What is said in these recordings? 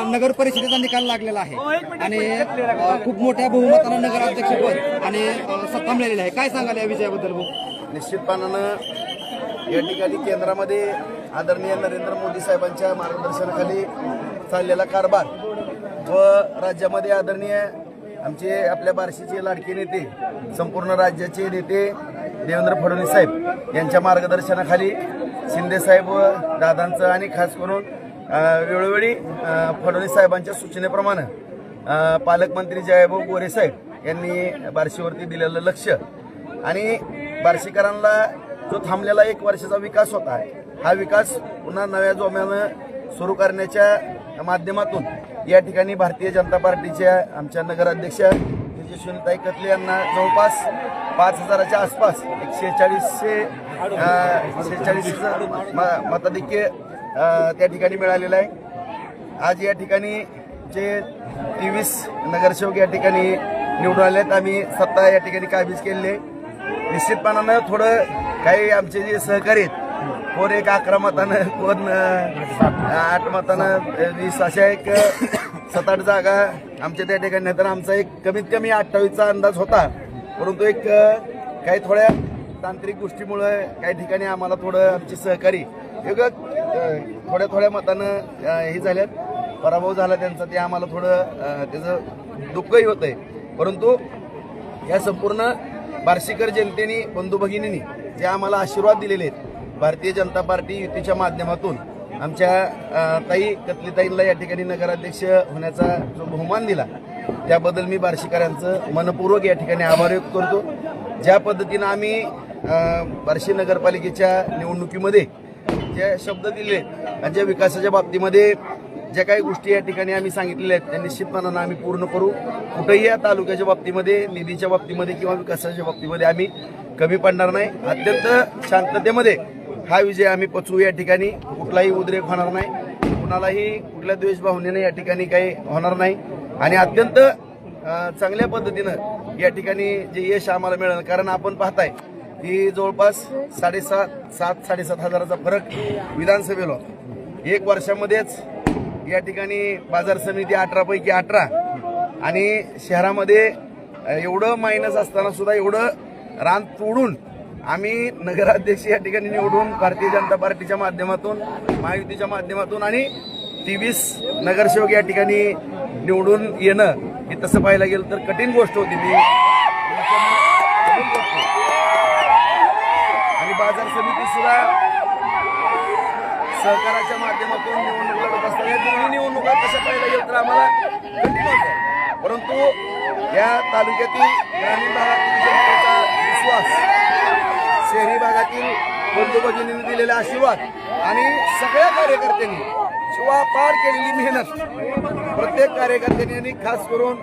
नगर परिषदेचा निकाल लागलेला आहे आणि खूप मोठ्या बहुमतानं नगराध्यक्षपद आणि सत्ता मिळालेली आहे. काय सांगाल या विजयाबद्दल भाऊ? निश्चितपणानं या ठिकाणी केंद्रामध्ये आदरणीय नरेंद्र मोदी साहेबांच्या मार्गदर्शनाखाली चाललेला कारभार व राज्यामध्ये आदरणीय आमचे आपल्या बार्शीचे लाडके नेते संपूर्ण राज्याचे नेते देवेंद्र फडणवीस साहेब यांच्या मार्गदर्शनाखाली शिंदे साहेब व दादांचं आणि खास करून वेळोवेळी फडणवीस साहेबांच्या सूचनेप्रमाणे पालकमंत्री जयभाऊ गोरे साहेब यांनी बार्शीवरती दिलेलं लक्ष आणि बार्शीकरांना जो थांबलेला 1 वर्षाचा विकास होता हा विकास पुन्हा नव्या जोम्यानं सुरू करण्याच्या माध्यमातून या ठिकाणी भारतीय जनता पार्टीच्या आमच्या नगराध्यक्ष तेजस्विनीताई कतले यांना जवळपास 5,000च्या आसपास 46 मताधिक्य त्या ठिकाणी मिळालेलं आहे. आज या ठिकाणी जे 23 नगरसेवक या ठिकाणी निवडून आले आहेत. आम्ही सत्ता या ठिकाणी काबीज केलेली आहे. निश्चितपणानं थोडं काही आमचे जे सहकारी आहेत कोण एक 11 मतानं कोण 8 मतानं 20 अशा एक 7-8 जागा आमच्या त्या ठिकाणी तर आमचा एक कमीत कमी 28चा अंदाज होता. परंतु एक काही थोड्या तांत्रिक गोष्टीमुळे काही ठिकाणी आम्हाला थोडं आमचे सहकारी थोड्या मतानं हे झाल्यात पराभव झाला त्यांचा ते आम्हाला थोडं त्याचं दुःखही होतंय. परंतु या संपूर्ण बार्शीकर जनतेने बंधू भगिनींनी जे आम्हाला आशीर्वाद दिलेले आहेत भारतीय जनता पार्टी युतीच्या माध्यमातून आमच्या ताई कतलीताईंना या ठिकाणी नगराध्यक्ष होण्याचा जो बहुमान दिला त्याबद्दल मी बार्शीकरांचं मनपूर्वक या ठिकाणी आभार व्यक्त करतो. ज्या पद्धतीनं आम्ही बार्शी नगरपालिकेच्या निवडणुकीमध्ये जे शब्द दिले आणि ज्या विकासाच्या बाबतीमध्ये ज्या काही गोष्टी या ठिकाणी आम्ही सांगितलेल्या आहेत त्या निश्चितपणानं आम्ही पूर्ण करू. कुठेही या तालुक्याच्या बाबतीमध्ये निधीच्या बाबतीमध्ये किंवा विकासाच्या बाबतीमध्ये आम्ही कमी पडणार नाही. अत्यंत शांततेमध्ये हा विजय आम्ही पचवू. या ठिकाणी कुठलाही उद्रेक होणार नाही, कुणालाही कुठल्या द्वेषभावनेने या ठिकाणी काही होणार नाही आणि अत्यंत चांगल्या पद्धतीनं या ठिकाणी जे यश आम्हाला मिळेल. कारण आपण पाहताय की जवळपास 7,500 हजाराचा फरक विधानसभेला 1 वर्षामध्येच या ठिकाणी बाजार समिती 18 पैकी 18 आणि शहरामध्ये एवढं मायनस असताना सुद्धा एवढं रान तोडून आम्ही नगराध्यक्ष या ठिकाणी निवडून भारतीय जनता पार्टीच्या माध्यमातून महायुतीच्या माध्यमातून आणि 23 नगरसेवक या ठिकाणी निवडून येणं हे तसं पाहायला गेलं तर कठीण गोष्ट होती. मी आणि बाजार समिती सुद्धा सहकाराच्या माध्यमातून निवडणूक लढत असतात. या दोन्ही निवडणुका तशा पाहायला गेलं तर आम्हाला कठीण होतं. परंतु या तालुक्यातील ग्रामीण भागातील जनतेचा विश्वास, शहरी भागातील बंधू भगिनींनी दिलेला आशीर्वाद आणि सगळ्या कार्यकर्त्यांनी जीवापाड केलेली मेहनत प्रत्येक कार्यकर्त्यांनी आणि खास करून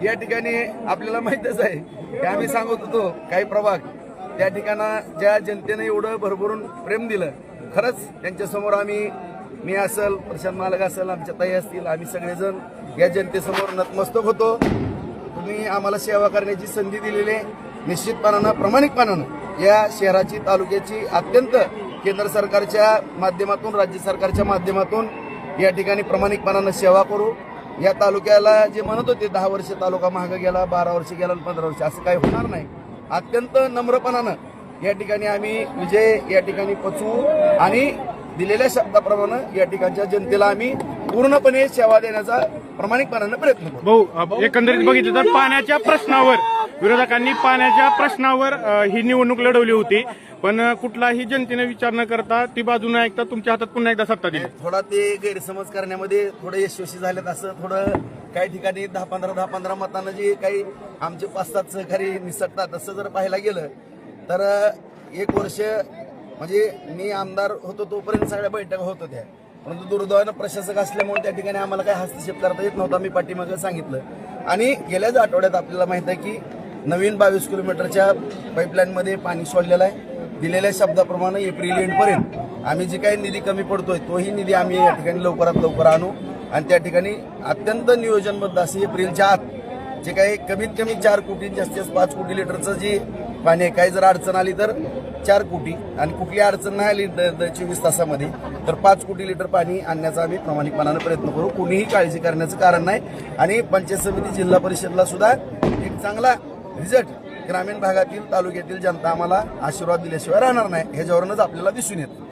या ठिकाणी आपल्याला माहितच आहे की आम्ही सांगत होतो काही प्रभाग त्या ठिकाणा ज्या जनतेनं एवढं भरभरून प्रेम दिलं खरंच त्यांच्यासमोर मी असेल, प्रशांत मालक असेल, आमच्या ताई असतील, आम्ही सगळेजण या जनतेसमोर नतमस्तक होतो. तुम्ही आम्हाला सेवा करण्याची संधी दिलेली आहे. निश्चितपणानं प्रामाणिकपणानं या शहराची तालुक्याची अत्यंत केंद्र सरकारच्या माध्यमातून राज्य सरकारच्या माध्यमातून या ठिकाणी प्रामाणिकपणानं सेवा करू. या तालुक्याला जे म्हणत होते 10 वर्ष तालुका महाग गेला, 12 वर्ष गेला, 15 वर्ष असं काही होणार नाही. अत्यंत नम्रपणानं या ठिकाणी आम्ही विजय या ठिकाणी पचवू आणि दिलेल्या शब्दाप्रमाणे या ठिकाणच्या जनतेला आम्ही पूर्णपणे सेवा देण्याचा प्रामाणिकपणानं प्रयत्न करू. भाऊ, एकंदरीत बघितलं तर पाण्याच्या प्रश्नावर विरोधकांनी पाण्याच्या प्रश्नावर ही निवडणूक लढवली होती, पण कुठलाही जनतेने विचार न करता ती बाजू न ऐकता तुमच्या हातात पुन्हा एकदा सत्ता दिली. थोडा ते गैरसमज करण्यामध्ये थोडं यशस्वी झालेत. असं थोडं काही ठिकाणी 10-15 मतांना जे काही आमचे 5-7 सहकारी निसटतात असं जर पाहायला गेलं तर 1 वर्ष म्हणजे मी आमदार होतो तोपर्यंत सगळ्या बैठका होत होत्या. परंतु दुर्दैवानं प्रशासक असल्यामुळे त्या ठिकाणी आम्हाला काही हस्तक्षेप करता येत नव्हता. मी पाठीमागं सांगितलं आणि गेल्याच आठवड्यात आपल्याला माहित आहे की नवीन 22 किलोमीटरच्या पाईपलाईनमध्ये पाणी सोडलेलं आहे. दिलेल्या शब्दाप्रमाणे एप्रिल एंडपर्यंत आम्ही जे काही निधी कमी पडतोय तोही निधी आम्ही या ठिकाणी लवकरात लवकर आणू आणि त्या ठिकाणी अत्यंत नियोजनबद्ध असे एप्रिलच्या आत जे काही कमीत कमी 4 कोटी जास्तीत जास्त 5 कोटी लिटरचं जे पाणी आहे काही जर अडचण आली तर 4 कोटी आणि कुठली अडचण नाही आली 24 तासामध्ये तर 5 कोटी लिटर पाणी आणण्याचा आम्ही प्रामाणिकपणाने प्रयत्न करू. कोणीही काळजी करण्याचं कारण नाही. आणि पंचायत समिती जिल्हा परिषदला सुद्धा एक चांगला रिझल्ट ग्रामीण भागातील तालुक्यातील जनता आम्हाला आशीर्वाद दिल्याशिवाय राहणार नाही, ह्याच्यावरूनच आपल्याला दिसून येतं.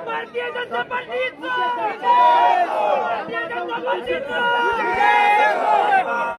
भारतीय जनता पार्टी